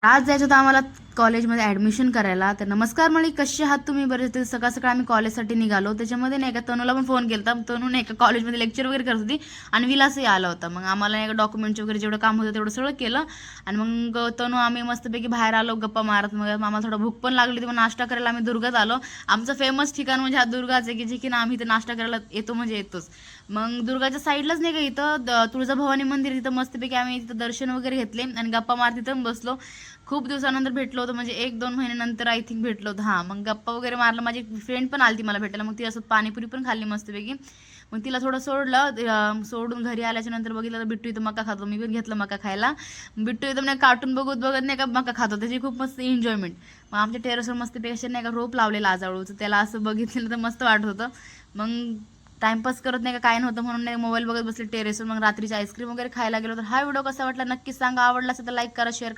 आज जायचं होतं आम्हाला कॉलेजमध्ये ॲडमिशन करायला. तर नमस्कार मंडळी, कसे आहात तुम्ही? बरेच ते सकाळ सकाळ आम्ही कॉलेजसाठी निघालो. त्याच्यामध्ये नाही का तनूला पण फोन केला होता. तनू नाही का कॉलेजमध्ये लेक्चर वगैरे करत होती आणि विलासही आला होता. मग आम्हाला नाही का डॉक्युमेंटचे वगैरे जेवढं काम होतं तेवढं सगळं केलं आणि मग तनू आम्ही मस्तपैकी बाहेर आलो गप्पा मारत. मग आम्हाला थोडं भूक पण लागली होती. मग नाश्ता करायला आम्ही दुर्गात आलो. आमचं फेमस ठिकाण म्हणजे हा दुर्गाच आहे की जे की ना आम्ही इथं नाश्ता करायला येतो म्हणजे येतोच. मग दुर्गाच्या साईडलाच नाही का इथं तुळजाभवानी मंदिर, तिथं मस्तपैकी आम्ही तिथं दर्शन वगैरे घेतले आणि गप्पा मारत तिथं बसलो. खूप दिवसानंतर भेटलो होतो, म्हणजे 1-2 महिन्यानंतर आय थिंक भेटलो होतो. हां, मग गप्पा वगैरे मारलं. माझी फ्रेंड पण आली ती मला भेटायला. मग ती असं पाणीपुरी पण खाल्ली मस्तपैकी. मग तिला थोडं सोडलं. सोडून घरी आल्याच्या नंतर बघितलं तर बिट्टू इथं मका खातो. मी पण घेतलं मका खायला. बिट्टू एकदम नाही कार्टून बघत बघत नाही का मका खातो. त्याची खूप मस्त एन्जॉयमेंट. मग आमच्या टेरेसवर मस्तपैकी असे नाही का रोप लावलेलं आजाळूचं. त्याला असं बघितलेलं तर मस्त वाटत होतं. मग टाइमपास करत नाही का काय नव्हतं म्हणून नाही मोबाईल बघत बसले टेरेसवर. मग रात्रीची आईस्क्रीम वगैरे खायला गेलो. तर हा व्हिडिओ कसा वाटला नक्की सांगा. आवडला असेल तर लाईक करा, शेअर करा.